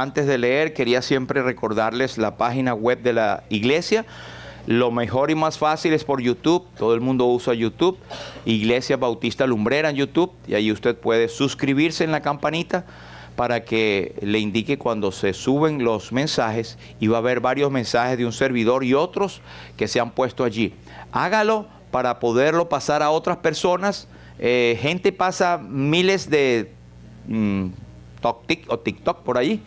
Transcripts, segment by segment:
antes de leer, quería siempre recordarles la página web de la iglesia. Lo mejor y más fácil es por YouTube. Todo el mundo usa YouTube. Iglesia Bautista Lumbrera en YouTube. Y ahí usted puede suscribirse en la campanita para que le indique cuando se suben los mensajes. Y va a haber varios mensajes de un servidor y otros que se han puesto allí. Hágalo para poderlo pasar a otras personas. Gente pasa miles de TikTok por allí.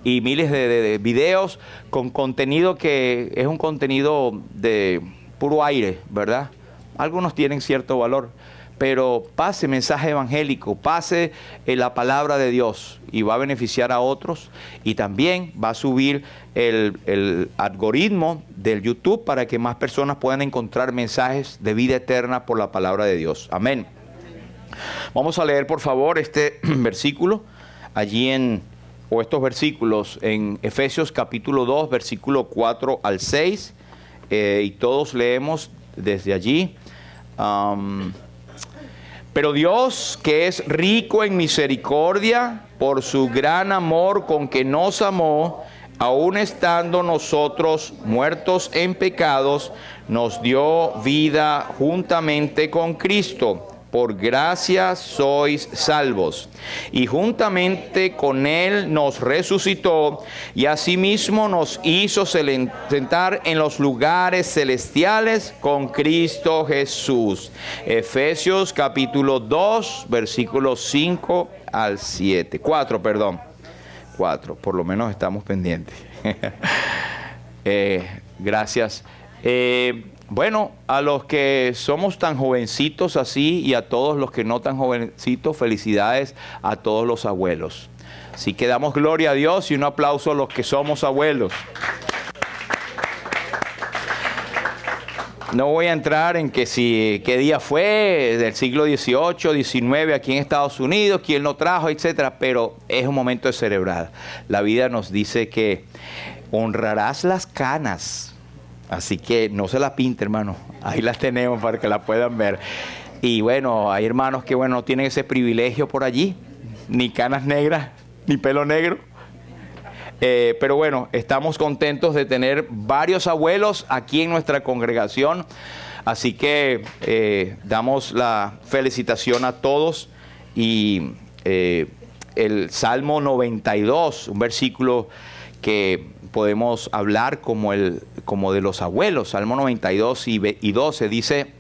Y miles de videos con contenido que es un contenido de puro aire, ¿verdad? Algunos tienen cierto valor, pero pase mensaje evangélico, pase la palabra de Dios y va a beneficiar a otros. Y también va a subir el algoritmo del YouTube para que más personas puedan encontrar mensajes de vida eterna por la palabra de Dios. Amén. Vamos a leer, por favor, este versículo allí o estos versículos en Efesios capítulo 2, versículo 4 al 6, y todos leemos desde allí. Pero Dios, que es rico en misericordia, por su gran amor con que nos amó, aun estando nosotros muertos en pecados, nos dio vida juntamente con Cristo. Por gracia sois salvos. Y juntamente con Él nos resucitó y asimismo nos hizo sentar en los lugares celestiales con Cristo Jesús. Efesios capítulo 2, versículos 5 al 7. 4, por lo menos estamos pendientes. Gracias. Bueno, a los que somos tan jovencitos así y a todos los que no tan jovencitos, felicidades a todos los abuelos. Así que damos gloria a Dios y un aplauso a los que somos abuelos. No voy a entrar en qué día fue, del siglo XVIII, XIX aquí en Estados Unidos, quién lo trajo, etcétera, pero es un momento de celebrar. La vida nos dice que honrarás las canas. Así que no se la pinte, hermano. Ahí las tenemos para que la puedan ver. Y bueno, hay hermanos que no tienen ese privilegio por allí. Ni canas negras, ni pelo negro. Pero bueno, estamos contentos de tener varios abuelos aquí en nuestra congregación. Así que damos la felicitación a todos. Y el Salmo 92, un versículo que podemos hablar como de los abuelos. Salmo 92 y 12 dice: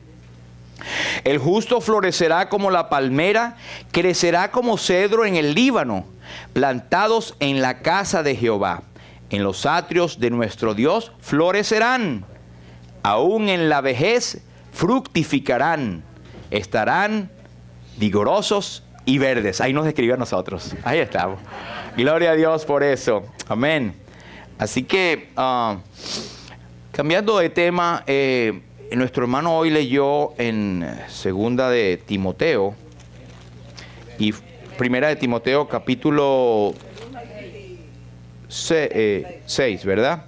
el justo florecerá como la palmera, crecerá como cedro en el Líbano, plantados en la casa de Jehová. En los atrios de nuestro Dios florecerán, aún en la vejez fructificarán, estarán vigorosos y verdes. Ahí nos describe a nosotros. Ahí estamos. Gloria a Dios por eso. Amén. Así que, cambiando de tema, nuestro hermano hoy leyó en segunda de Timoteo y primera de Timoteo capítulo 6, ¿verdad?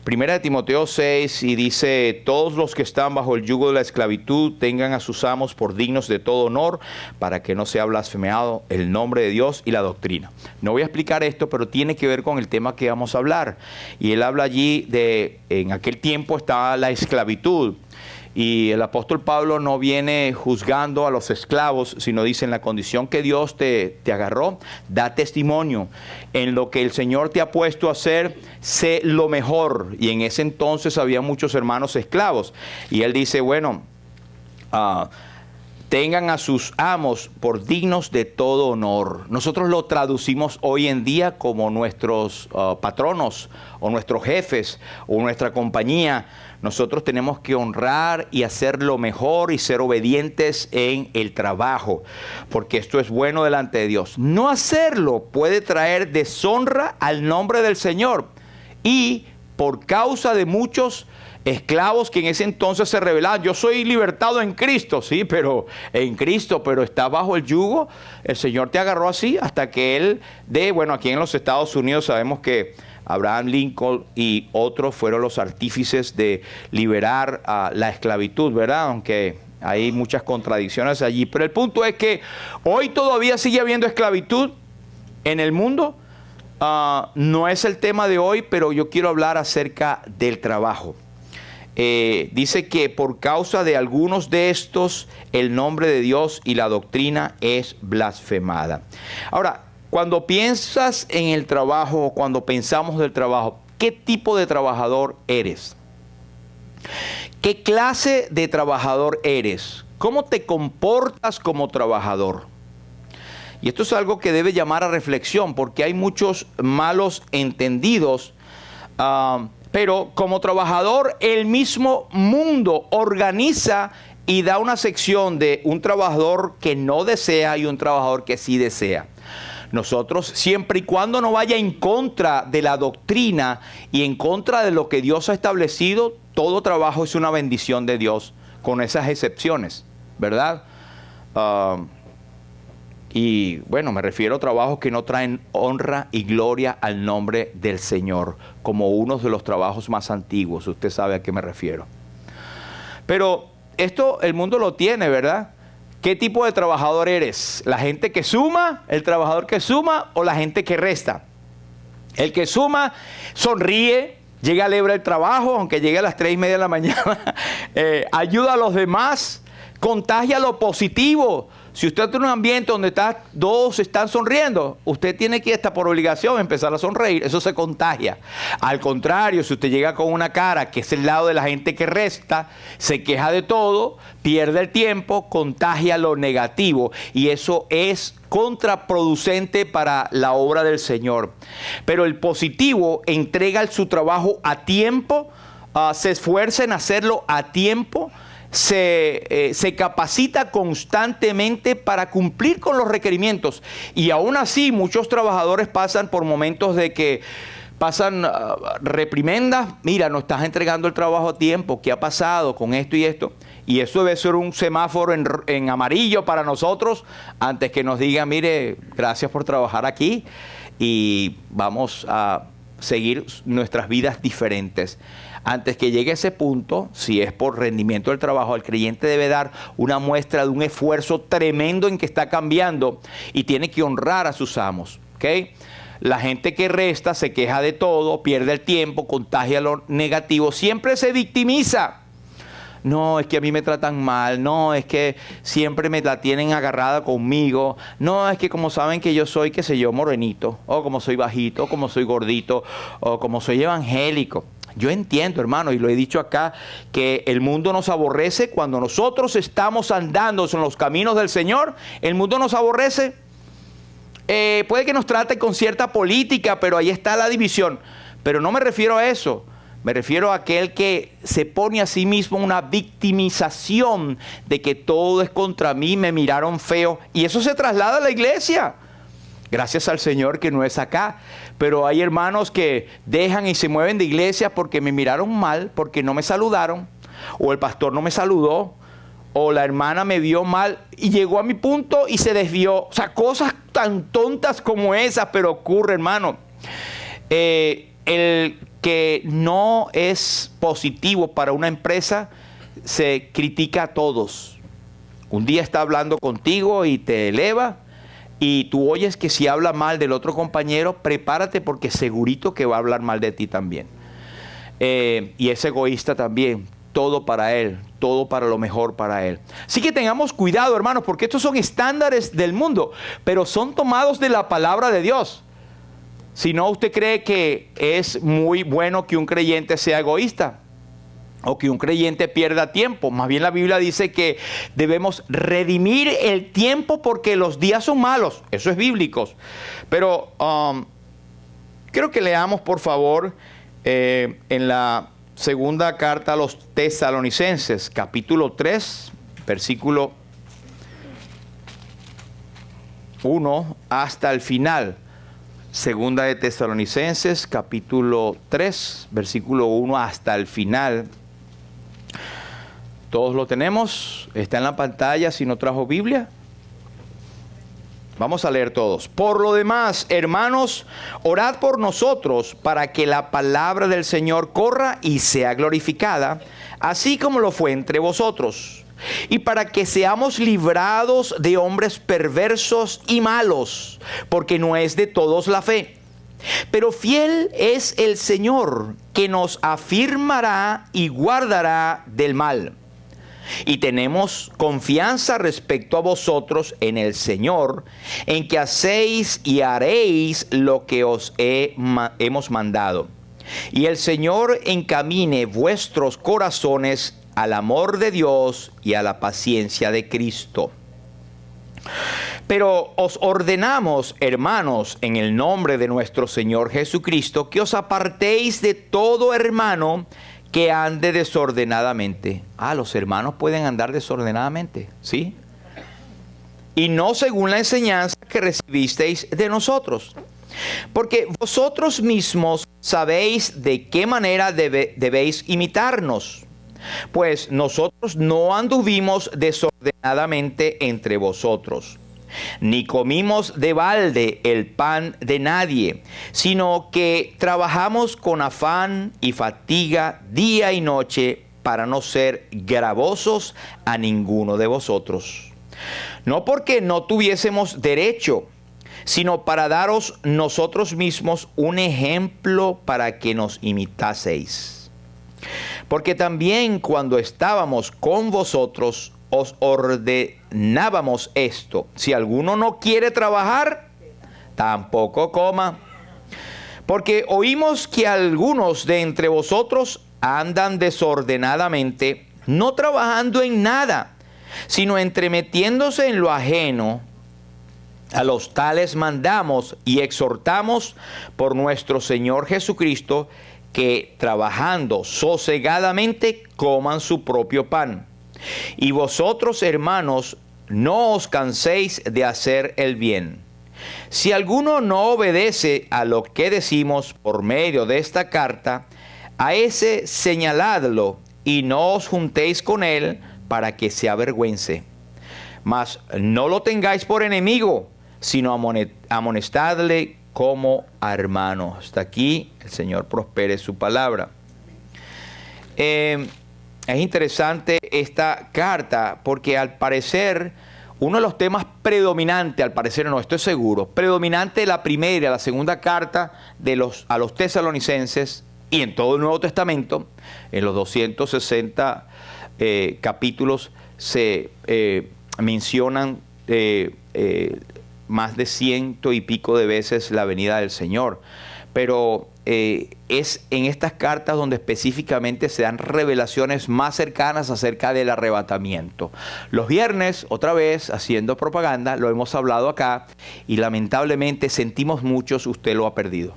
Primera de Timoteo 6 y dice: todos los que están bajo el yugo de la esclavitud tengan a sus amos por dignos de todo honor, para que no sea blasfemado el nombre de Dios y la doctrina. No voy a explicar esto, pero tiene que ver con el tema que vamos a hablar. Y él habla allí en aquel tiempo estaba la esclavitud. Y el apóstol Pablo no viene juzgando a los esclavos, sino dice: en la condición que Dios te agarró, da testimonio. En lo que el Señor te ha puesto a hacer, sé lo mejor. Y en ese entonces había muchos hermanos esclavos. Y él dice, tengan a sus amos por dignos de todo honor. Nosotros lo traducimos hoy en día como nuestros patronos o nuestros jefes o nuestra compañía. Nosotros tenemos que honrar y hacer lo mejor y ser obedientes en el trabajo, porque esto es bueno delante de Dios. No hacerlo puede traer deshonra al nombre del Señor, y por causa de muchos esclavos que en ese entonces se rebelaban: yo soy libertado en Cristo, sí, pero en Cristo, pero está bajo el yugo. El Señor te agarró así hasta que Él aquí en los Estados Unidos sabemos que Abraham Lincoln y otros fueron los artífices de liberar a la esclavitud, ¿verdad? Aunque hay muchas contradicciones allí. Pero el punto es que hoy todavía sigue habiendo esclavitud en el mundo. no es el tema de hoy, pero yo quiero hablar acerca del trabajo. Dice que por causa de algunos de estos, el nombre de Dios y la doctrina es blasfemada. Ahora, cuando piensas en el trabajo, cuando pensamos del trabajo, ¿qué tipo de trabajador eres? ¿Qué clase de trabajador eres? ¿Cómo te comportas como trabajador? Y esto es algo que debe llamar a reflexión, porque hay muchos malos entendidos. Pero como trabajador, el mismo mundo organiza y da una sección de un trabajador que no desea y un trabajador que sí desea. Nosotros, siempre y cuando no vaya en contra de la doctrina y en contra de lo que Dios ha establecido, todo trabajo es una bendición de Dios, con esas excepciones, ¿verdad? Y bueno, me refiero a trabajos que no traen honra y gloria al nombre del Señor, como uno de los trabajos más antiguos. Usted sabe a qué me refiero. Pero esto el mundo lo tiene, ¿verdad? ¿Qué tipo de trabajador eres? ¿La gente que suma, el trabajador que suma o la gente que resta? El que suma sonríe, llega alegre al trabajo, aunque llegue a las 3:30 de la mañana, ayuda a los demás, contagia lo positivo. Si usted tiene un ambiente donde todos están sonriendo, usted tiene que, hasta por obligación, empezar a sonreír. Eso se contagia. Al contrario, si usted llega con una cara que es el lado de la gente que resta, se queja de todo, pierde el tiempo, contagia lo negativo. Y eso es contraproducente para la obra del Señor. Pero el positivo entrega su trabajo a tiempo, se esfuerza en hacerlo a tiempo, se capacita constantemente para cumplir con los requerimientos. Y aún así muchos trabajadores pasan por momentos de que pasan reprimendas. Mira, no estás entregando el trabajo a tiempo, ¿qué ha pasado con esto y esto? Y eso debe ser un semáforo en amarillo para nosotros, antes que nos digan, mire, gracias por trabajar aquí y vamos a seguir nuestras vidas diferentes. Antes que llegue a ese punto, si es por rendimiento del trabajo, el creyente debe dar una muestra de un esfuerzo tremendo en que está cambiando y tiene que honrar a sus amos, ¿ok? La gente que resta se queja de todo, pierde el tiempo, contagia lo negativo, siempre se victimiza. No, es que a mí me tratan mal, no, es que siempre me la tienen agarrada conmigo, no, es que como saben que yo soy, qué sé yo, morenito, o como soy bajito, o como soy gordito, o como soy evangélico. Yo entiendo, hermano, y lo he dicho acá, que el mundo nos aborrece cuando nosotros estamos andando en los caminos del Señor. El mundo nos aborrece. Puede que nos trate con cierta política, pero ahí está la división. Pero no me refiero a eso. Me refiero a aquel que se pone a sí mismo una victimización de que todo es contra mí, me miraron feo. Y eso se traslada a la iglesia. Gracias al Señor que no es acá. Pero hay hermanos que dejan y se mueven de iglesia porque me miraron mal, porque no me saludaron, o el pastor no me saludó, o la hermana me vio mal y llegó a mi punto y se desvió. O sea, cosas tan tontas como esas, pero ocurre, hermano. El que no es positivo para una empresa se critica a todos. Un día está hablando contigo y te eleva, y tú oyes que si habla mal del otro compañero, prepárate porque segurito que va a hablar mal de ti también. Y es egoísta también, todo para él, todo para lo mejor para él. Así que tengamos cuidado, hermanos, porque estos son estándares del mundo, pero son tomados de la palabra de Dios. Si no, usted cree que es muy bueno que un creyente sea egoísta o que un creyente pierda tiempo. Más bien la Biblia dice que debemos redimir el tiempo porque los días son malos. Eso es bíblico. Pero quiero que leamos, por favor, en la segunda carta a los Tesalonicenses, capítulo 3, versículo 1 hasta el final. Segunda de Tesalonicenses, capítulo 3, versículo 1 hasta el final. Todos lo tenemos, está en la pantalla si no trajo Biblia. Vamos a leer todos. Por lo demás, hermanos, orad por nosotros para que la palabra del Señor corra y sea glorificada, así como lo fue entre vosotros. Y para que seamos librados de hombres perversos y malos, porque no es de todos la fe. Pero fiel es el Señor, que nos afirmará y guardará del mal. Y tenemos confianza respecto a vosotros en el Señor, en que hacéis y haréis lo que os hemos mandado. Y el Señor encamine vuestros corazones al amor de Dios y a la paciencia de Cristo. Pero os ordenamos, hermanos, en el nombre de nuestro Señor Jesucristo, que os apartéis de todo hermano que ande desordenadamente. Los hermanos pueden andar desordenadamente, ¿sí? Y no según la enseñanza que recibisteis de nosotros. Porque vosotros mismos sabéis de qué manera debéis imitarnos. Pues nosotros no anduvimos desordenadamente entre vosotros, ni comimos de balde el pan de nadie, sino que trabajamos con afán y fatiga día y noche para no ser gravosos a ninguno de vosotros. No porque no tuviésemos derecho, sino para daros nosotros mismos un ejemplo para que nos imitaseis. Porque también cuando estábamos con vosotros os ordenábamos esto: si alguno no quiere trabajar, tampoco coma. Porque oímos que algunos de entre vosotros andan desordenadamente, no trabajando en nada, sino entremetiéndose en lo ajeno. A los tales mandamos y exhortamos por nuestro Señor Jesucristo, que trabajando sosegadamente coman su propio pan. Y vosotros, hermanos, no os canséis de hacer el bien. Si alguno no obedece a lo que decimos por medio de esta carta, a ese señaladlo y no os juntéis con él para que se avergüence. Mas no lo tengáis por enemigo, sino amonestadle como a hermano. Hasta aquí el Señor prospere su palabra. Es interesante esta carta porque al parecer uno de los temas predominantes, al parecer no, estoy seguro, predominante de la primera y la segunda carta a los tesalonicenses y en todo el Nuevo Testamento, en los 260 capítulos se mencionan más de 100 y pico de veces la venida del Señor. Pero es en estas cartas donde específicamente se dan revelaciones más cercanas acerca del arrebatamiento. Los viernes, otra vez, haciendo propaganda, lo hemos hablado acá y lamentablemente sentimos muchos, usted lo ha perdido.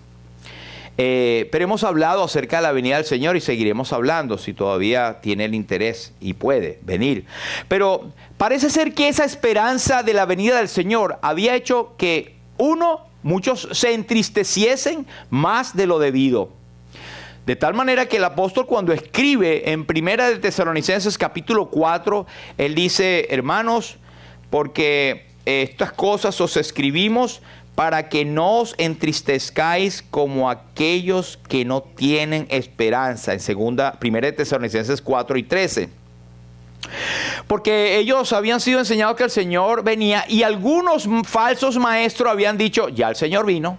Pero hemos hablado acerca de la venida del Señor y seguiremos hablando si todavía tiene el interés y puede venir. Pero parece ser que esa esperanza de la venida del Señor había hecho que muchos se entristeciesen más de lo debido. De tal manera que el apóstol, cuando escribe en Primera de Tesalonicenses capítulo 4, él dice: hermanos, porque estas cosas os escribimos para que no os entristezcáis como aquellos que no tienen esperanza. En Primera de Tesalonicenses 4 y 13. Porque ellos habían sido enseñados que el Señor venía y algunos falsos maestros habían dicho: ya el Señor vino,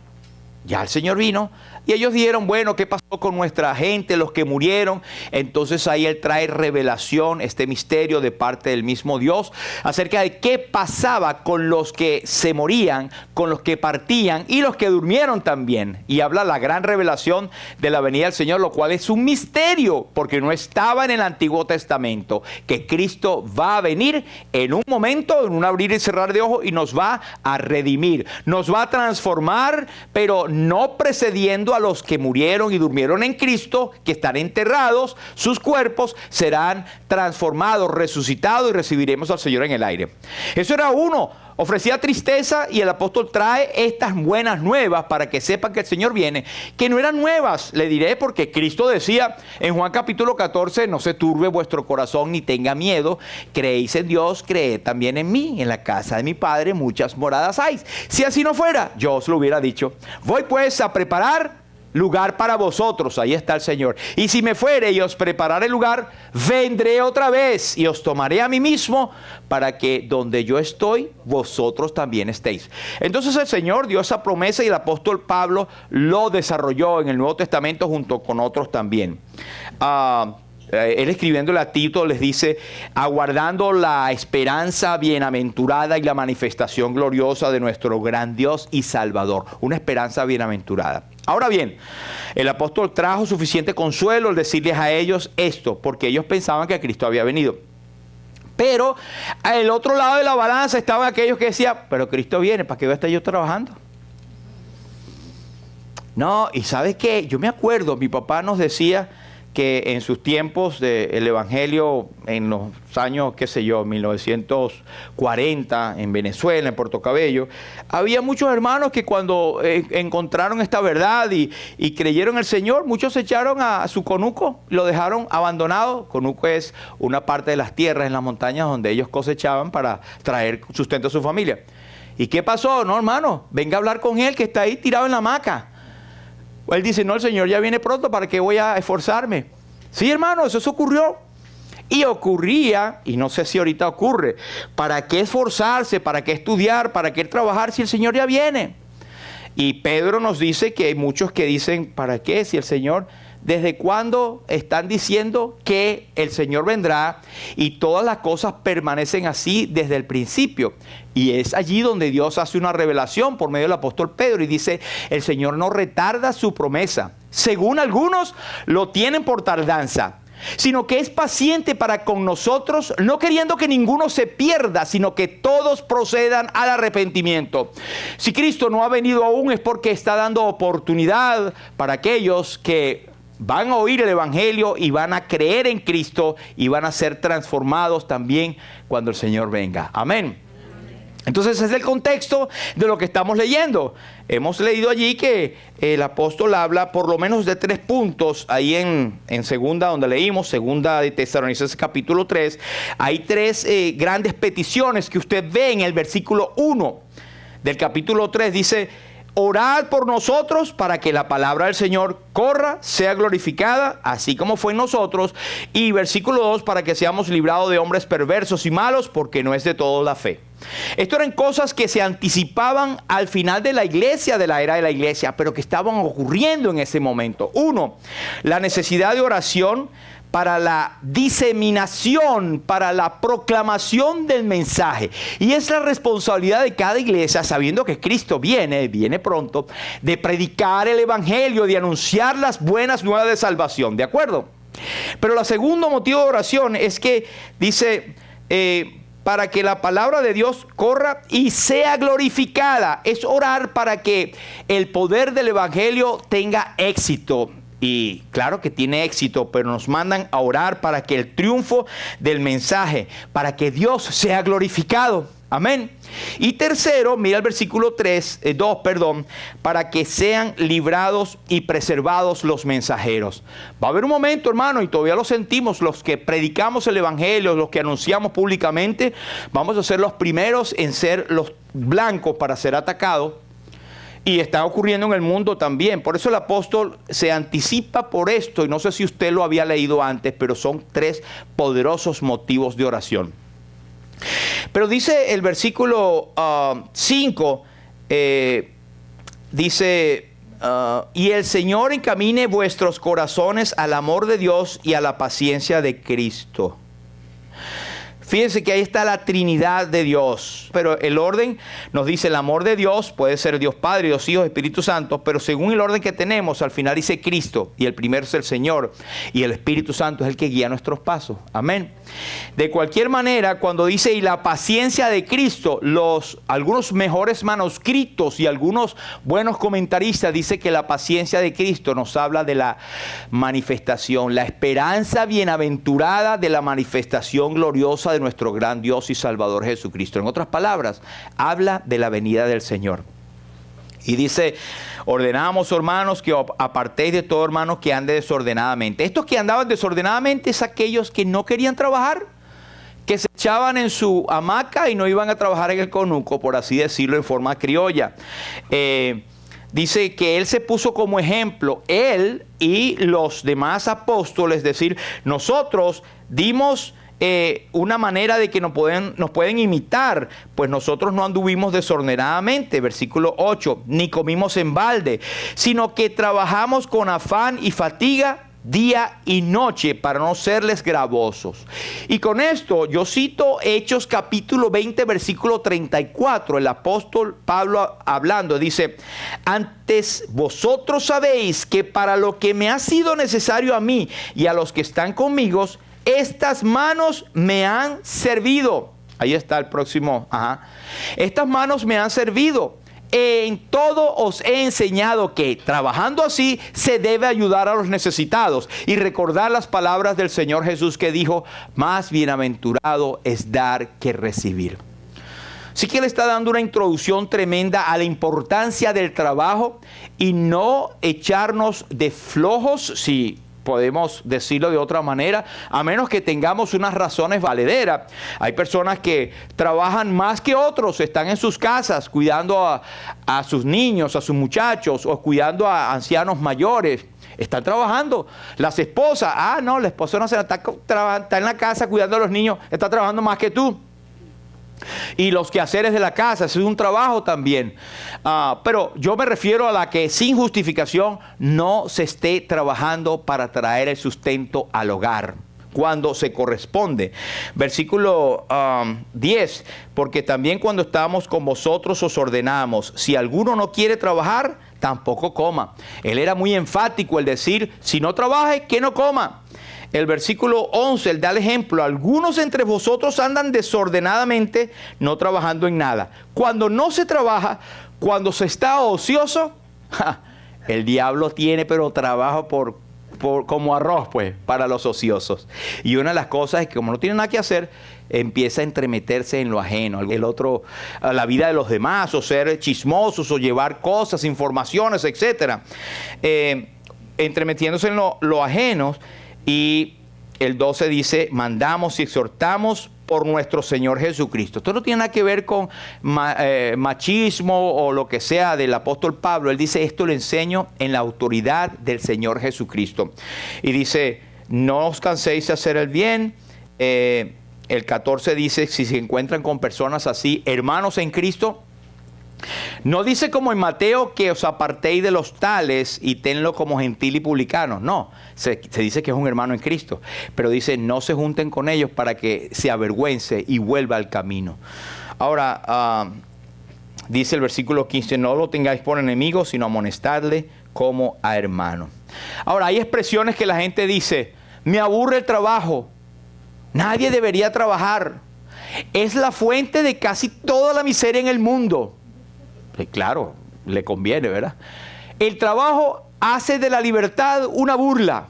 ya el Señor vino. Y ellos dijeron: bueno, ¿qué pasó con nuestra gente, los que murieron? Entonces ahí él trae revelación, este misterio de parte del mismo Dios, acerca de qué pasaba con los que se morían, con los que partían y los que durmieron también. Y habla la gran revelación de la venida del Señor, lo cual es un misterio, porque no estaba en el Antiguo Testamento, que Cristo va a venir en un momento, en un abrir y cerrar de ojos, y nos va a redimir, nos va a transformar, pero no precediendo a los que murieron y durmieron en Cristo, que están enterrados, sus cuerpos serán transformados, resucitados y recibiremos al Señor en el aire. Eso era uno. Ofrecía tristeza y el apóstol trae estas buenas nuevas para que sepan que el Señor viene, que no eran nuevas, le diré, porque Cristo decía en Juan capítulo 14, no se turbe vuestro corazón ni tenga miedo, creéis en Dios, creed también en mí, en la casa de mi Padre muchas moradas hay. Si así no fuera, yo os lo hubiera dicho. Voy pues a preparar lugar para vosotros. Ahí está el Señor. Y si me fuere y os prepararé lugar, vendré otra vez y os tomaré a mí mismo, para que donde yo estoy, vosotros también estéis. Entonces el Señor dio esa promesa y el apóstol Pablo lo desarrolló en el Nuevo Testamento junto con otros también. Él escribiéndole a Tito les dice: aguardando la esperanza bienaventurada y la manifestación gloriosa de nuestro gran Dios y Salvador. Una esperanza bienaventurada. Ahora bien, el apóstol trajo suficiente consuelo al decirles a ellos esto, porque ellos pensaban que Cristo había venido. Pero al otro lado de la balanza estaban aquellos que decían: pero Cristo viene, ¿para qué voy a estar yo trabajando? No, y ¿sabes qué? Yo me acuerdo, mi papá nos decía que en sus tiempos del Evangelio, en los años, qué sé yo, 1940, en Venezuela, en Puerto Cabello, había muchos hermanos que cuando encontraron esta verdad y creyeron en el Señor, muchos se echaron a su conuco, lo dejaron abandonado. Conuco es una parte de las tierras en las montañas donde ellos cosechaban para traer sustento a su familia. ¿Y qué pasó? No, hermano, venga a hablar con él que está ahí tirado en la hamaca. Él dice: no, el Señor ya viene pronto, ¿para qué voy a esforzarme? Sí, hermano, eso ocurrió. Y ocurría, y no sé si ahorita ocurre, ¿para qué esforzarse? ¿Para qué estudiar? ¿Para qué trabajar si el Señor ya viene? Y Pedro nos dice que hay muchos que dicen: ¿para qué? Si el Señor, ¿desde cuándo están diciendo que el Señor vendrá? Y todas las cosas permanecen así desde el principio. Y es allí donde Dios hace una revelación por medio del apóstol Pedro y dice: el Señor no retarda su promesa, según algunos lo tienen por tardanza, sino que es paciente para con nosotros, no queriendo que ninguno se pierda, sino que todos procedan al arrepentimiento. Si Cristo no ha venido aún, es porque está dando oportunidad para aquellos que van a oír el Evangelio y van a creer en Cristo y van a ser transformados también cuando el Señor venga. Amén. Entonces ese es el contexto de lo que estamos leyendo. Hemos leído allí que el apóstol habla por lo menos de 3 puntos. Ahí en segunda, donde leímos, segunda de Tesalonicenses capítulo 3, hay 3 grandes peticiones que usted ve en el versículo 1 del capítulo 3. Dice: orad por nosotros para que la palabra del Señor corra, sea glorificada, así como fue en nosotros. Y versículo 2, para que seamos librados de hombres perversos y malos, porque no es de todos la fe. Esto eran cosas que se anticipaban al final de la iglesia, de la era de la iglesia, pero que estaban ocurriendo en ese momento. 1, la necesidad de oración para la diseminación, para la proclamación del mensaje. Y es la responsabilidad de cada iglesia, sabiendo que Cristo viene pronto, de predicar el Evangelio, de anunciar las buenas nuevas de salvación. ¿De acuerdo? Pero el segundo motivo de oración es que dice: para que la palabra de Dios corra y sea glorificada. Es orar para que el poder del Evangelio tenga éxito. Y claro que tiene éxito, pero nos mandan a orar para que el triunfo del mensaje, para que Dios sea glorificado. Amén. Y tercero, mira el versículo 2, para que sean librados y preservados los mensajeros. Va a haber un momento, hermano, y todavía lo sentimos, los que predicamos el Evangelio, los que anunciamos públicamente, vamos a ser los primeros en ser los blancos para ser atacados. Y está ocurriendo en el mundo también. Por eso el apóstol se anticipa por esto, y no sé si usted lo había leído antes, pero son 3 poderosos motivos de oración. Pero dice el versículo 5, dice: y el Señor encamine vuestros corazones al amor de Dios y a la paciencia de Cristo. Fíjense que ahí está la Trinidad de Dios, pero el orden nos dice: el amor de Dios puede ser Dios Padre, Dios Hijo, Espíritu Santo, pero según el orden que tenemos, al final dice Cristo, y el primero es el Señor, y el Espíritu Santo es el que guía nuestros pasos. Amén. De cualquier manera, cuando dice y la paciencia de Cristo, algunos mejores manuscritos y algunos buenos comentaristas dicen que la paciencia de Cristo nos habla de la manifestación, la esperanza bienaventurada de la manifestación gloriosa de nuestro gran Dios y Salvador Jesucristo. En otras palabras, habla de la venida del Señor. Y dice: ordenamos, hermanos, que apartéis de todo hermano que ande desordenadamente. Estos que andaban desordenadamente es aquellos que no querían trabajar, que se echaban en su hamaca y no iban a trabajar en el conuco, por así decirlo en forma criolla. dice que Él se puso como ejemplo, Él y los demás apóstoles, es decir, nosotros dimos una manera de que nos pueden imitar, pues nosotros no anduvimos desordenadamente, versículo 8, ni comimos en balde, sino que trabajamos con afán y fatiga día y noche para no serles gravosos. Y con esto yo cito Hechos capítulo 20 versículo 34, el apóstol Pablo hablando, dice: antes vosotros sabéis que para lo que me ha sido necesario a mí y a los que están conmigo, estas manos me han servido. Ahí está el próximo. Estas manos me han servido. En todo os he enseñado que trabajando así se debe ayudar a los necesitados y recordar las palabras del Señor Jesús que dijo: más bienaventurado es dar que recibir. Sí que le está dando una introducción tremenda a la importancia del trabajo y no echarnos de flojos, si podemos decirlo de otra manera, a menos que tengamos unas razones valederas. Hay personas que trabajan más que otros, están en sus casas cuidando a sus niños, a sus muchachos, o cuidando a ancianos mayores. Están trabajando. Las esposas, no, la esposa no está en la casa cuidando a los niños, está trabajando más que tú. Y los quehaceres de la casa, es un trabajo también. Pero yo me refiero a la que sin justificación no se esté trabajando para traer el sustento al hogar cuando se corresponde. Versículo 10, porque también cuando estábamos con vosotros os ordenamos, si alguno no quiere trabajar, tampoco coma. Él era muy enfático el decir, si no trabaje, que no coma. El versículo 11, él da el ejemplo: algunos entre vosotros andan desordenadamente, no trabajando en nada. Cuando no se trabaja, cuando se está ocioso, el diablo tiene pero trabajo como arroz, pues, para los ociosos. Y una de las cosas es que como no tiene nada que hacer, empieza a entremeterse en lo ajeno, la vida de los demás, o ser chismosos, o llevar cosas, informaciones, etcétera, entremetiéndose en lo ajeno. Y el 12 dice: mandamos y exhortamos por nuestro Señor Jesucristo. Esto no tiene nada que ver con machismo o lo que sea del apóstol Pablo. Él dice: esto lo enseño en la autoridad del Señor Jesucristo. Y dice: no os canséis de hacer el bien. El 14 dice: si se encuentran con personas así, hermanos en Cristo. No dice como en Mateo que os apartéis de los tales y tenlo como gentil y publicano. No, se dice que es un hermano en Cristo. Pero dice: no se junten con ellos para que se avergüence y vuelva al camino. Ahora, dice el versículo 15: no lo tengáis por enemigo, sino amonestadle como a hermano. Ahora, hay expresiones que la gente dice: me aburre el trabajo, nadie debería trabajar, es la fuente de casi toda la miseria en el mundo. Claro, le conviene, ¿verdad? El trabajo hace de la libertad una burla.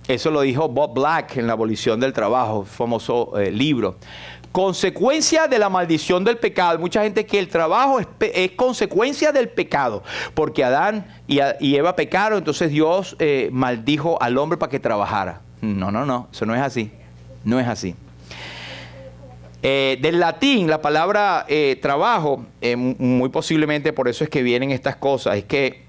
Eso lo dijo Bob Black en La abolición del trabajo, famoso libro. Consecuencia de la maldición del pecado. Mucha gente que el trabajo es consecuencia del pecado, porque Adán y Eva pecaron, entonces Dios maldijo al hombre para que trabajara. No, eso no es así. No es así. Del latín, la palabra trabajo, muy posiblemente por eso es que vienen estas cosas. Es que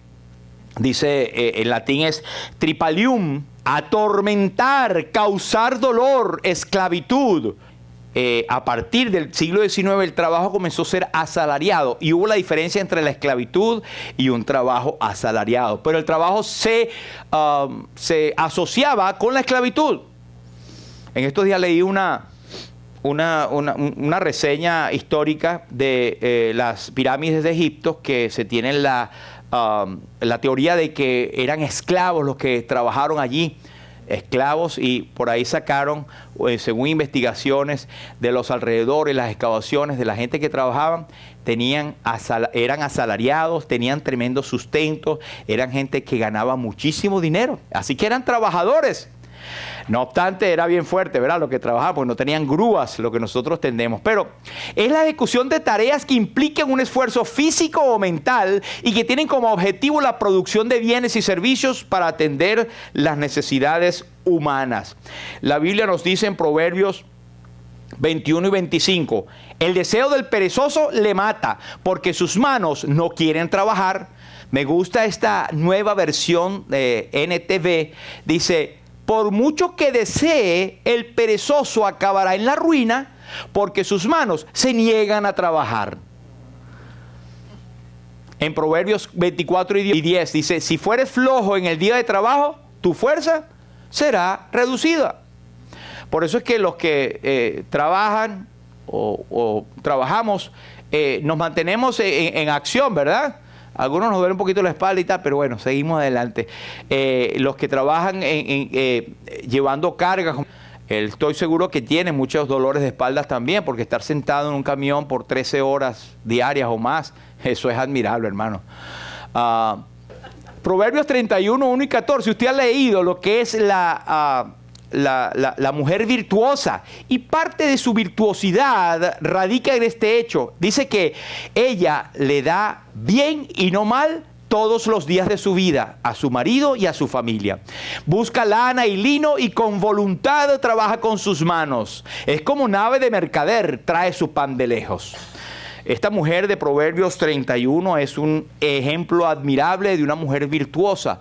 dice, en latín es tripalium, atormentar, causar dolor, esclavitud. A partir del siglo XIX el trabajo comenzó a ser asalariado y hubo la diferencia entre la esclavitud y un trabajo asalariado. Pero el trabajo se asociaba con la esclavitud. En estos días leí una reseña histórica de las pirámides de Egipto, que se tiene la teoría de que eran esclavos los que trabajaron allí, esclavos, y por ahí sacaron, según investigaciones de los alrededores, las excavaciones de la gente que trabajaban, eran asalariados, tenían tremendo sustento, eran gente que ganaba muchísimo dinero, así que eran trabajadores. No obstante, era bien fuerte, ¿verdad? Lo que trabajaban, porque no tenían grúas, lo que nosotros tendemos. Pero es la ejecución de tareas que implican un esfuerzo físico o mental y que tienen como objetivo la producción de bienes y servicios para atender las necesidades humanas. La Biblia nos dice en Proverbios 21 y 25. El deseo del perezoso le mata, porque sus manos no quieren trabajar. Me gusta esta nueva versión de NTV. Dice, por mucho que desee, el perezoso acabará en la ruina, porque sus manos se niegan a trabajar. En Proverbios 24 y 10 dice, si fueres flojo en el día de trabajo, tu fuerza será reducida. Por eso es que los que trabajan o trabajamos, nos mantenemos en acción, ¿verdad? Algunos nos duele un poquito la espalda y tal, pero bueno, seguimos adelante. Los que trabajan llevando cargas, estoy seguro que tienen muchos dolores de espaldas también, porque estar sentado en un camión por 13 horas diarias o más, eso es admirable, hermano. Proverbios 31, 1 y 14. Usted ha leído lo que es la mujer virtuosa, y parte de su virtuosidad radica en este hecho. Dice que ella le da bien y no mal todos los días de su vida a su marido y a su familia. Busca lana y lino y con voluntad trabaja con sus manos. Es como nave de mercader, trae su pan de lejos. Esta mujer de Proverbios 31 es un ejemplo admirable de una mujer virtuosa.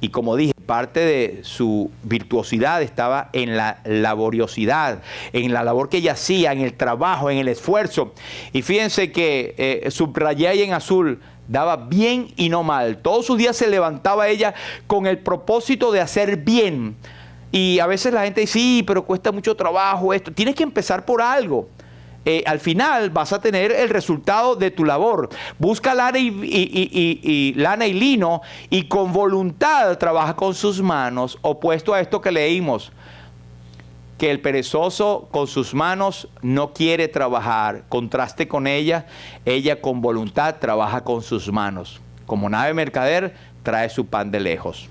Y como dije, parte de su virtuosidad estaba en la laboriosidad, en la labor que ella hacía, en el trabajo, en el esfuerzo. Y fíjense que subrayé ahí en azul, daba bien y no mal. Todos sus días se levantaba ella con el propósito de hacer bien. Y a veces la gente dice, sí, pero cuesta mucho trabajo esto. Tienes que empezar por algo. Al final vas a tener el resultado de tu labor. Busca lana lana y lino y con voluntad trabaja con sus manos, opuesto a esto que leímos, que el perezoso con sus manos no quiere trabajar. Contraste con ella con voluntad trabaja con sus manos. Como nave mercader trae su pan de lejos.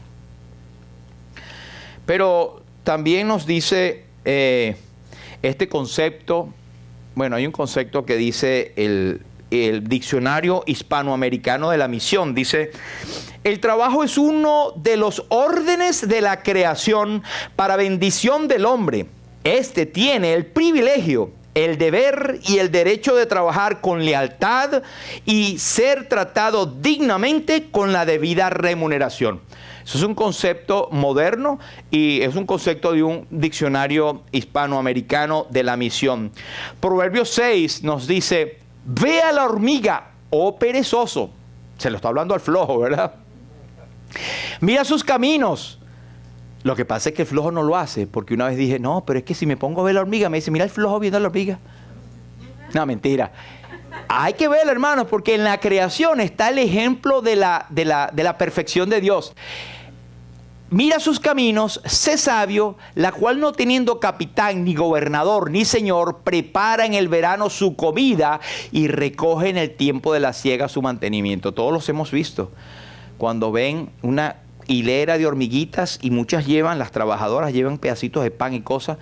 Pero también nos dice este concepto. Bueno, hay un concepto que dice el Diccionario Hispanoamericano de la Misión. Dice, el trabajo es uno de los órdenes de la creación para bendición del hombre. Este tiene el privilegio, el deber y el derecho de trabajar con lealtad y ser tratado dignamente con la debida remuneración. Eso es un concepto moderno y es un concepto de un diccionario hispanoamericano de la misión. Proverbios 6 nos dice, ve a la hormiga, oh perezoso. Se lo está hablando al flojo, ¿verdad? Mira sus caminos. Lo que pasa es que el flojo no lo hace, porque una vez dije, no, pero es que si me pongo a ver la hormiga, me dice, mira el flojo viendo la hormiga. No, mentira. Hay que verla, hermanos, porque en la creación está el ejemplo de la perfección de Dios. Mira sus caminos, sé sabio, la cual no teniendo capitán, ni gobernador, ni señor, prepara en el verano su comida y recoge en el tiempo de la siega su mantenimiento. Todos los hemos visto. Cuando ven una hilera de hormiguitas y muchas las trabajadoras llevan pedacitos de pan y cosas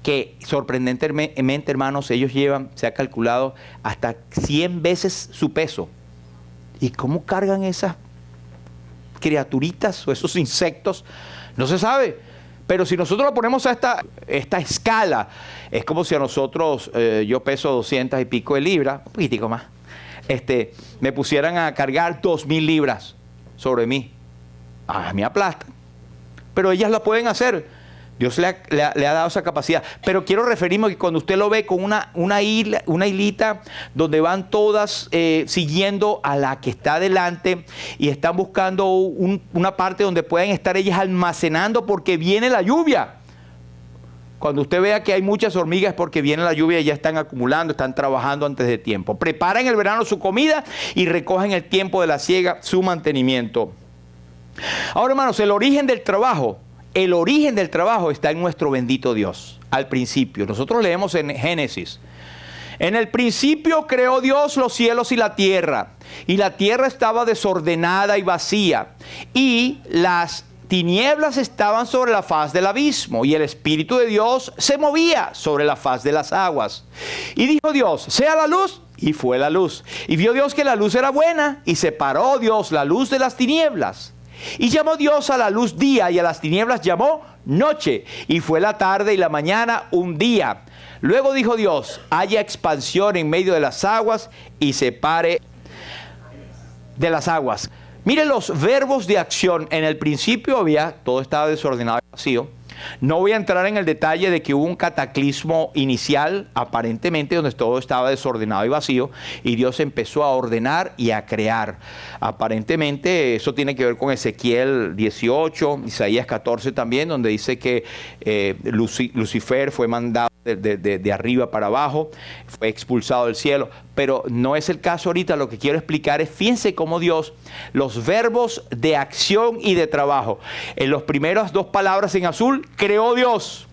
que sorprendentemente, hermanos, ellos llevan, se ha calculado, hasta 100 veces su peso. ¿Y cómo cargan esas criaturitas o esos insectos? No se sabe. Pero si nosotros lo ponemos a esta escala, es como si a nosotros, yo peso 200 y pico de libras, un poquitico más, me pusieran a cargar 2000 libras sobre mí. A mí aplastan. Pero ellas lo pueden hacer. Dios le ha dado esa capacidad. Pero quiero referirme a que cuando usted lo ve con una hilita donde van todas siguiendo a la que está adelante y están buscando una parte donde puedan estar ellas almacenando porque viene la lluvia. Cuando usted vea que hay muchas hormigas es porque viene la lluvia y ya están acumulando, están trabajando antes de tiempo. Preparan el verano su comida y recogen el tiempo de la siega su mantenimiento. Ahora, hermanos, el origen del trabajo está en nuestro bendito Dios. Al principio, nosotros leemos en Génesis, en el principio creó Dios los cielos y la tierra estaba desordenada y vacía, y las tinieblas estaban sobre la faz del abismo, y el Espíritu de Dios se movía sobre la faz de las aguas. Y dijo Dios, sea la luz, y fue la luz. Y vio Dios que la luz era buena, y separó Dios la luz de las tinieblas. Y llamó Dios a la luz día, y a las tinieblas llamó noche. Y fue la tarde y la mañana un día. Luego dijo Dios, haya expansión en medio de las aguas y separe de las aguas. Miren los verbos de acción. En el principio todo estaba desordenado y vacío. No voy a entrar en el detalle de que hubo un cataclismo inicial, aparentemente, donde todo estaba desordenado y vacío, y Dios empezó a ordenar y a crear. Aparentemente, eso tiene que ver con Ezequiel 18, Isaías 14 también, donde dice que Lucifer fue mandado de arriba para abajo, fue expulsado del cielo. Pero no es el caso ahorita. Lo que quiero explicar es, fíjense cómo Dios, los verbos de acción y de trabajo. En las primeras dos palabras en azul, creó Dios.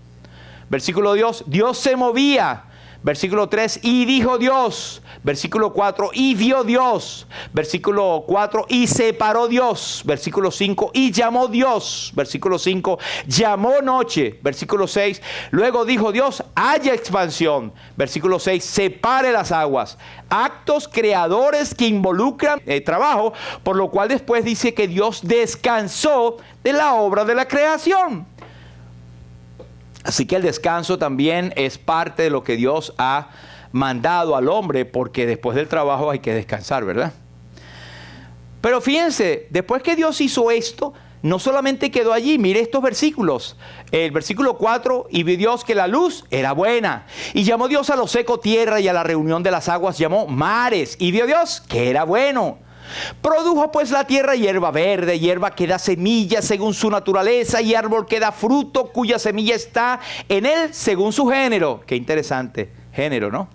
Versículo 2, Dios se movía. Versículo 3, y dijo Dios. Versículo 4, y vio Dios. Versículo 4, y separó Dios. Versículo 5, y llamó Dios. Versículo 5, llamó noche. Versículo 6, luego dijo Dios, haya expansión. Versículo 6, separe las aguas. Actos creadores que involucran trabajo, por lo cual después dice que Dios descansó de la obra de la creación. Así que el descanso también es parte de lo que Dios ha mandado al hombre, porque después del trabajo hay que descansar, ¿verdad? Pero fíjense, después que Dios hizo esto, no solamente quedó allí. Mire estos versículos. El versículo 4, y vio Dios que la luz era buena. Y llamó Dios a lo seco tierra, y a la reunión de las aguas llamó mares. Y vio Dios que era bueno. Produjo pues la tierra hierba verde, hierba que da semilla según su naturaleza, y árbol que da fruto cuya semilla está en él según su género. Qué interesante género, ¿no?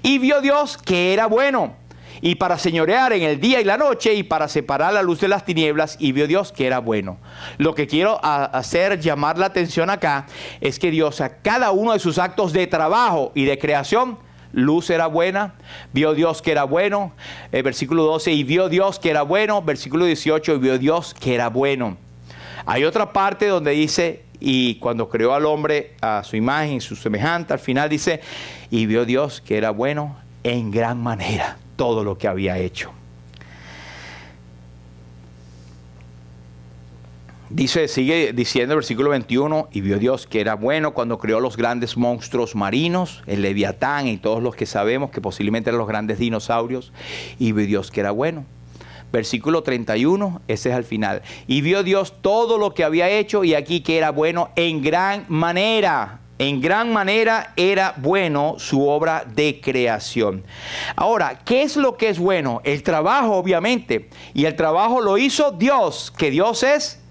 Y vio Dios que era bueno, y para señorear en el día y la noche, y para separar la luz de las tinieblas, y vio Dios que era bueno. Lo que quiero hacer llamar la atención acá es que Dios, a cada uno de sus actos de trabajo y de creación, luz era buena, vio Dios que era bueno. Versículo 12, y vio Dios que era bueno. Versículo 18, y vio Dios que era bueno. Hay otra parte donde dice, y cuando creó al hombre a su imagen y su semejante, al final dice, y vio Dios que era bueno en gran manera todo lo que había hecho. Dice, sigue diciendo el versículo 21, y vio Dios que era bueno cuando creó los grandes monstruos marinos, el Leviatán y todos los que sabemos que posiblemente eran los grandes dinosaurios, y vio Dios que era bueno. Versículo 31, ese es al final. Y vio Dios todo lo que había hecho, y aquí que era bueno en gran manera. En gran manera era bueno su obra de creación. Ahora, ¿qué es lo que es bueno? El trabajo, obviamente. Y el trabajo lo hizo Dios, que Dios es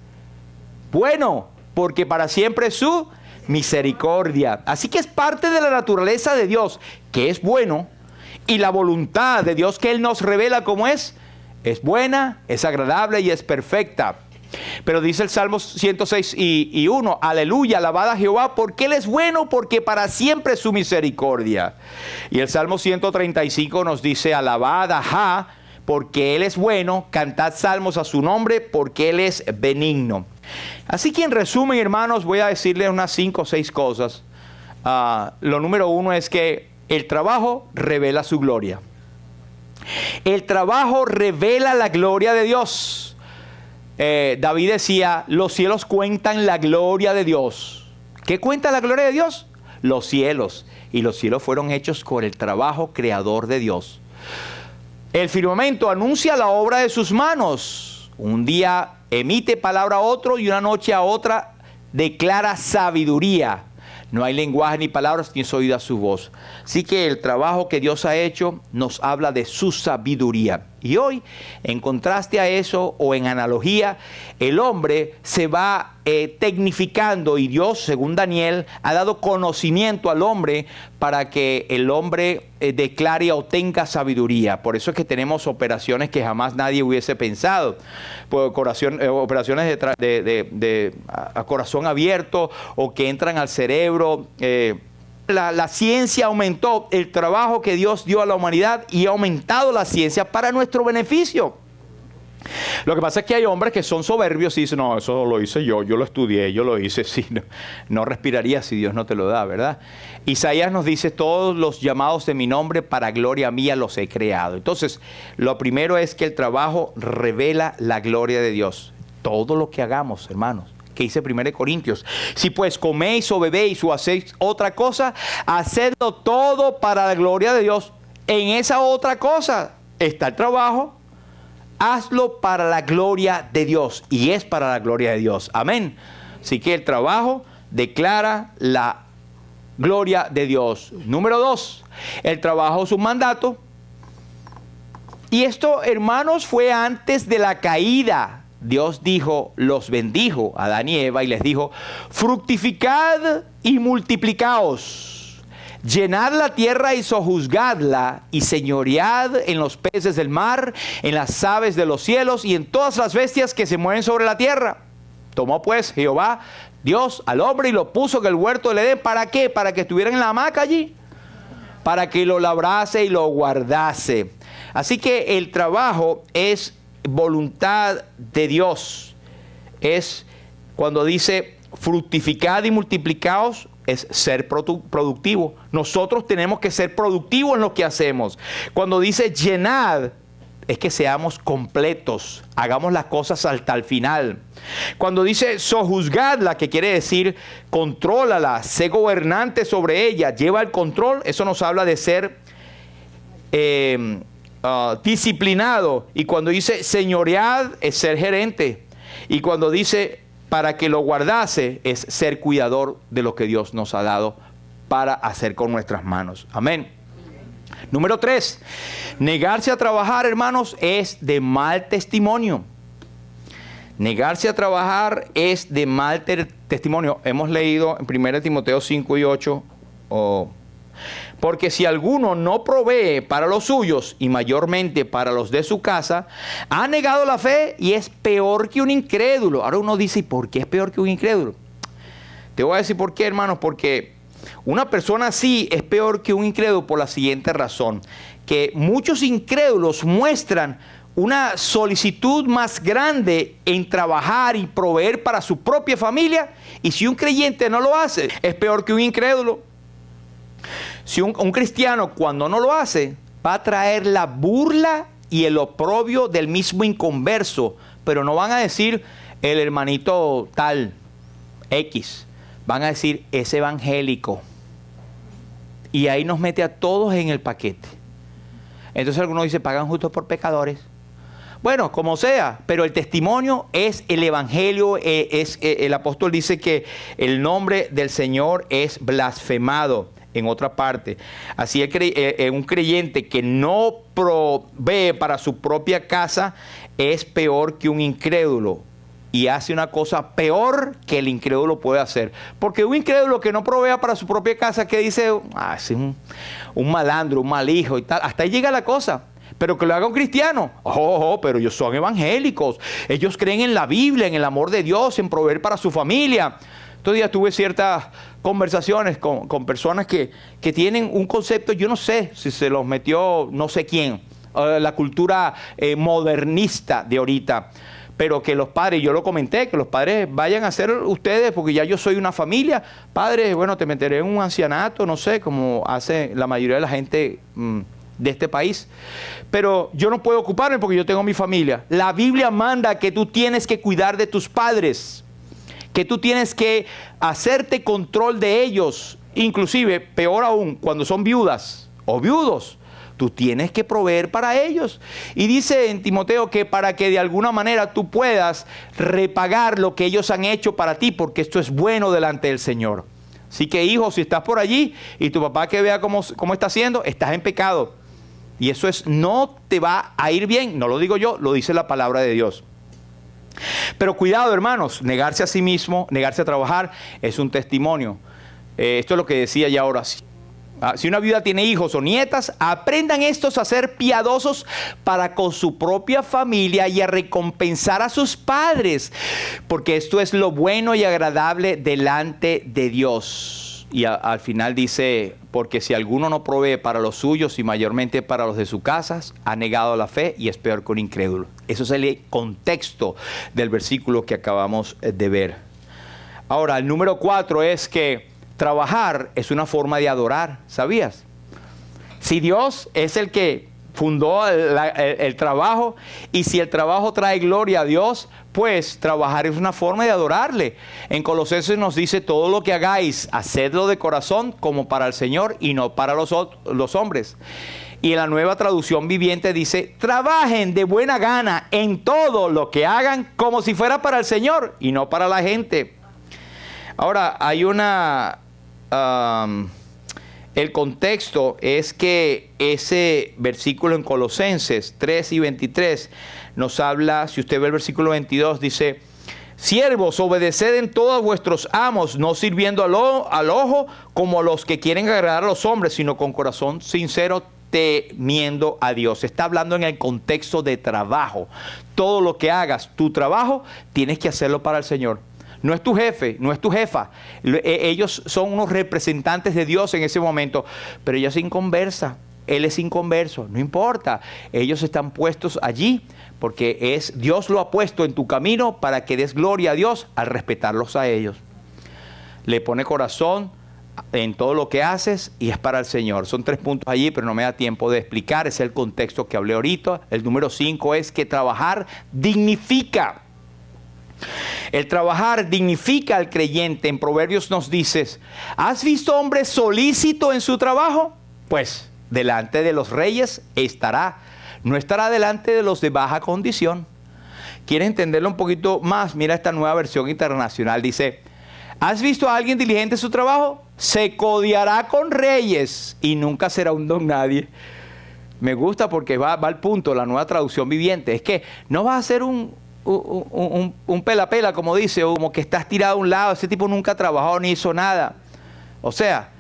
bueno, porque para siempre es su misericordia. Así que es parte de la naturaleza de Dios, que es bueno, y la voluntad de Dios que Él nos revela como es buena, es agradable y es perfecta. Pero dice el Salmo 106 y 1, aleluya, alabad a Jehová, porque Él es bueno, porque para siempre es su misericordia. Y el Salmo 135 nos dice, alabad a Jah, porque Él es bueno, cantad salmos a su nombre, porque Él es benigno. Así que en resumen, hermanos, voy a decirles unas 5 o 6 cosas. Lo número 1 es que el trabajo revela su gloria. El trabajo revela la gloria de Dios. David decía, los cielos cuentan la gloria de Dios. ¿Qué cuenta la gloria de Dios? Los cielos. Y los cielos fueron hechos con el trabajo creador de Dios. El firmamento anuncia la obra de sus manos. Un día emite palabra a otro y una noche a otra declara sabiduría. No hay lenguaje ni palabras ni es oída su voz. Así que el trabajo que Dios ha hecho nos habla de su sabiduría. Y hoy, en contraste a eso o en analogía, el hombre se va tecnificando y Dios, según Daniel, ha dado conocimiento al hombre para que el hombre declare o tenga sabiduría. Por eso es que tenemos operaciones que jamás nadie hubiese pensado. Pues, operaciones a corazón abierto o que entran al cerebro. La ciencia aumentó el trabajo que Dios dio a la humanidad y ha aumentado la ciencia para nuestro beneficio. Lo que pasa es que hay hombres que son soberbios y dicen, no, eso lo hice yo lo estudié, yo lo hice. Sí, no respiraría si Dios no te lo da, ¿verdad? Isaías nos dice, todos los llamados de mi nombre para gloria mía los he creado. Entonces, lo primero es que el trabajo revela la gloria de Dios. todo lo que hagamos, hermanos, que dice 1 Corintios. Si pues coméis o bebéis o hacéis otra cosa, hacedlo todo para la gloria de Dios. En esa otra cosa está el trabajo. Hazlo para la gloria de Dios. Y es para la gloria de Dios. Amén. Así que el trabajo declara la gloria de Dios. Número 2, el trabajo es un mandato. Y esto, hermanos, fue antes de la caída. Dios dijo, los bendijo a Adán y Eva y les dijo, fructificad y multiplicaos, llenad la tierra y sojuzgadla y señoread en los peces del mar, en las aves de los cielos y en todas las bestias que se mueven sobre la tierra. Tomó pues Jehová, Dios, al hombre y lo puso en el huerto del Edén. ¿Para qué? Para que estuviera en la hamaca allí, para que lo labrase y lo guardase. Así que el trabajo es voluntad de Dios. Es cuando dice fructificad y multiplicaos, es ser productivo. Nosotros tenemos que ser productivos en lo que hacemos. Cuando dice llenad, es que seamos completos, hagamos las cosas hasta el final. Cuando dice sojuzgadla, que quiere decir contrólala, sé gobernante sobre ella, lleva el control, eso nos habla de ser disciplinado. Y cuando dice señoread, es ser gerente. Y cuando dice para que lo guardase, es ser cuidador de lo que Dios nos ha dado para hacer con nuestras manos. Amén. Número 3, negarse a trabajar, hermanos, es de mal testimonio. Negarse a trabajar es de mal testimonio. Hemos leído en 1 Timoteo 5 y 8, porque si alguno no provee para los suyos y mayormente para los de su casa, ha negado la fe y es peor que un incrédulo. Ahora uno dice, ¿y por qué es peor que un incrédulo? Te voy a decir por qué, hermanos, porque una persona así es peor que un incrédulo por la siguiente razón, que muchos incrédulos muestran una solicitud más grande en trabajar y proveer para su propia familia, y si un creyente no lo hace, es peor que un incrédulo. Si un cristiano cuando no lo hace, va a traer la burla y el oprobio del mismo inconverso, pero no van a decir el hermanito tal, X. Van a decir, es evangélico. Y ahí nos mete a todos en el paquete. Entonces algunos dicen, pagan justos por pecadores. Bueno, como sea, pero el testimonio es el evangelio. El apóstol dice que el nombre del Señor es blasfemado en otra parte. Así un creyente que no provee para su propia casa es peor que un incrédulo. Y hace una cosa peor que el incrédulo puede hacer. Porque un incrédulo que no provea para su propia casa, que dice, es un malandro, un mal hijo y tal. Hasta ahí llega la cosa. Pero que lo haga un cristiano. Pero ellos son evangélicos. Ellos creen en la Biblia, en el amor de Dios, en proveer para su familia. Estos días tuve ciertas conversaciones con personas que tienen un concepto, yo no sé si se los metió no sé quién, la cultura modernista de ahorita. Pero que los padres, yo lo comenté, que los padres vayan a ser ustedes, porque ya yo soy una familia. Padre, bueno, te meteré en un ancianato, no sé, como hace la mayoría de la gente de este país. Pero yo no puedo ocuparme porque yo tengo mi familia. La Biblia manda que tú tienes que cuidar de tus padres, que tú tienes que hacerte control de ellos. Inclusive, peor aún, cuando son viudas o viudos. Tú tienes que proveer para ellos. Y dice en Timoteo que para que de alguna manera tú puedas repagar lo que ellos han hecho para ti, porque esto es bueno delante del Señor. Así que, hijo, si estás por allí y tu papá que vea cómo está haciendo, estás en pecado. Y eso no te va a ir bien. No lo digo yo, lo dice la palabra de Dios. Pero cuidado, hermanos, negarse a sí mismo, negarse a trabajar, es un testimonio. Esto es lo que decía ya ahora sí. Si una viuda tiene hijos o nietas, aprendan estos a ser piadosos para con su propia familia y a recompensar a sus padres, porque esto es lo bueno y agradable delante de Dios. Y al final dice, porque si alguno no provee para los suyos y mayormente para los de sus casas, ha negado la fe y es peor que un incrédulo. Eso es el contexto del versículo que acabamos de ver. Ahora, el número 4 es que trabajar es una forma de adorar, ¿sabías? Si Dios es el que fundó el trabajo, y si el trabajo trae gloria a Dios, pues trabajar es una forma de adorarle. En Colosenses nos dice: todo lo que hagáis, hacedlo de corazón como para el Señor y no para los hombres. Y en la Nueva Traducción Viviente dice: trabajen de buena gana en todo lo que hagan, como si fuera para el Señor y no para la gente. Ahora, hay el contexto es que ese versículo en Colosenses 3 y 23 nos habla, si usted ve el versículo 22, dice: siervos, obedeced en todos vuestros amos, no sirviendo al ojo como los que quieren agradar a los hombres, sino con corazón sincero, temiendo a Dios. Está hablando en el contexto de trabajo. Todo lo que hagas, tu trabajo, tienes que hacerlo para el Señor. No es tu jefe, no es tu jefa. Ellos son unos representantes de Dios en ese momento, pero ella es inconversa, él es inconverso, no importa. Ellos están puestos allí porque Dios lo ha puesto en tu camino para que des gloria a Dios al respetarlos a ellos. Le pone corazón en todo lo que haces y es para el Señor. Son 3 puntos allí, pero no me da tiempo de explicar. Es el contexto que hablé ahorita. El número 5 es que trabajar dignifica. El trabajar dignifica al creyente. En Proverbios nos dice: ¿has visto hombre solícito en su trabajo? Pues delante de los reyes estará, no estará delante de los de baja condición. ¿Quieres entenderlo un poquito más? Mira esta nueva versión internacional. Dice: ¿has visto a alguien diligente en su trabajo? Se codiará con reyes y nunca será un don nadie. Me gusta porque va al punto, la Nueva Traducción Viviente. Es que no vas a ser un pela, como dice, o como que estás tirado a un lado. Ese tipo nunca ha trabajado ni hizo nada. O sea,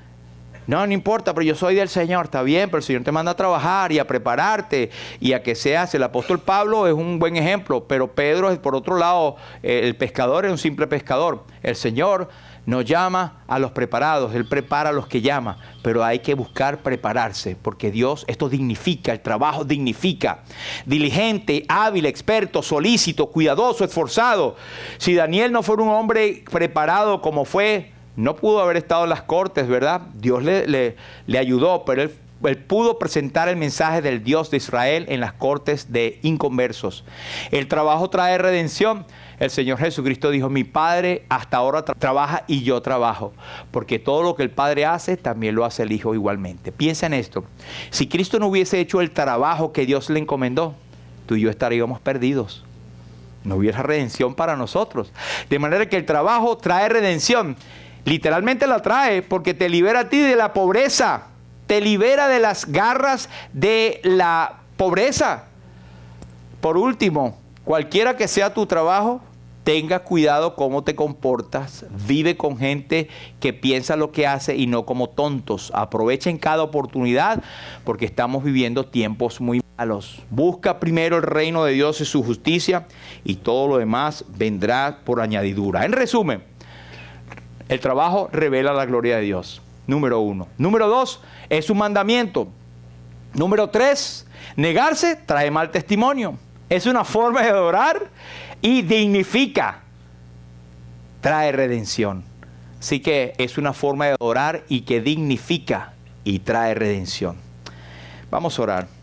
no importa, pero yo soy del Señor, está bien, pero el Señor te manda a trabajar y a prepararte y a que seas. El apóstol Pablo es un buen ejemplo, pero Pedro es, por otro lado, el pescador es un simple pescador. El Señor nos llama a los preparados, Él prepara a los que llama, pero hay que buscar prepararse, porque Dios, esto dignifica, el trabajo dignifica. Diligente, hábil, experto, solícito, cuidadoso, esforzado. Si Daniel no fuera un hombre preparado como fue, no pudo haber estado en las cortes, ¿verdad? Dios le ayudó, pero él pudo presentar el mensaje del Dios de Israel en las cortes de inconversos. El trabajo trae redención. El Señor Jesucristo dijo: mi Padre hasta ahora trabaja y yo trabajo, porque todo lo que el Padre hace, también lo hace el Hijo igualmente. Piensa en esto: si Cristo no hubiese hecho el trabajo que Dios le encomendó, tú y yo estaríamos perdidos. No hubiera redención para nosotros. De manera que el trabajo trae redención. Literalmente la trae porque te libera a ti de la pobreza. Te libera de las garras de la pobreza. Por último, cualquiera que sea tu trabajo, tenga cuidado cómo te comportas. Vive con gente que piensa lo que hace y no como tontos. Aprovechen cada oportunidad porque estamos viviendo tiempos muy malos. Busca primero el reino de Dios y su justicia y todo lo demás vendrá por añadidura. En resumen, el trabajo revela la gloria de Dios. Número 1. Número 2, es un mandamiento. Número 3, negarse trae mal testimonio. Es una forma de adorar y dignifica. Trae redención. Así que es una forma de adorar y que dignifica y trae redención. Vamos a orar.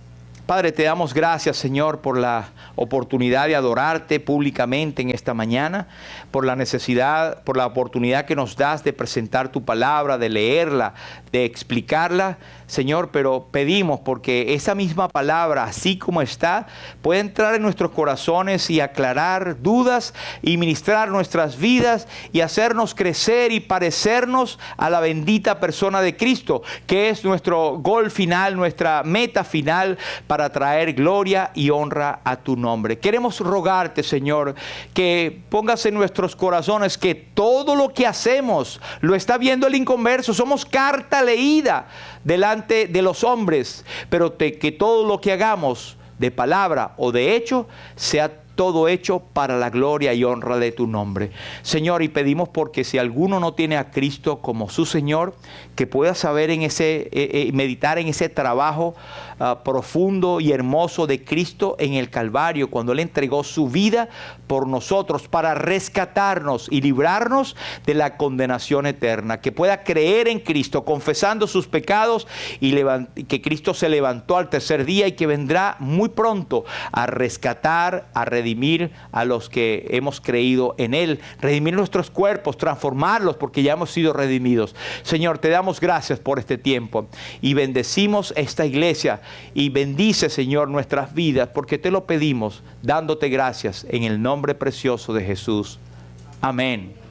Padre, te damos gracias, Señor, por la oportunidad de adorarte públicamente en esta mañana, por la necesidad, por la oportunidad que nos das de presentar tu palabra, de leerla, de explicarla, Señor, pero pedimos porque esa misma palabra, así como está, puede entrar en nuestros corazones y aclarar dudas y ministrar nuestras vidas y hacernos crecer y parecernos a la bendita persona de Cristo, que es nuestro gol final, nuestra meta final para traer gloria y honra a tu nombre. Queremos rogarte, Señor, que pongas en nuestros corazones que todo lo que hacemos lo está viendo el inconverso. Somos carta leída delante de los hombres, pero que todo lo que hagamos de palabra o de hecho sea todo hecho para la gloria y honra de tu nombre. Señor, y pedimos porque si alguno no tiene a Cristo como su Señor, que pueda saber en ese, meditar en ese trabajo profundo y hermoso de Cristo en el Calvario, cuando Él entregó su vida por nosotros para rescatarnos y librarnos de la condenación eterna. Que pueda creer en Cristo, confesando sus pecados y que Cristo se levantó al tercer día y que vendrá muy pronto a rescatar, a redimir a los que hemos creído en Él, redimir nuestros cuerpos, transformarlos porque ya hemos sido redimidos. Señor, te damos gracias por este tiempo y bendecimos esta iglesia y bendice, Señor, nuestras vidas porque te lo pedimos dándote gracias en el nombre precioso de Jesús. Amén.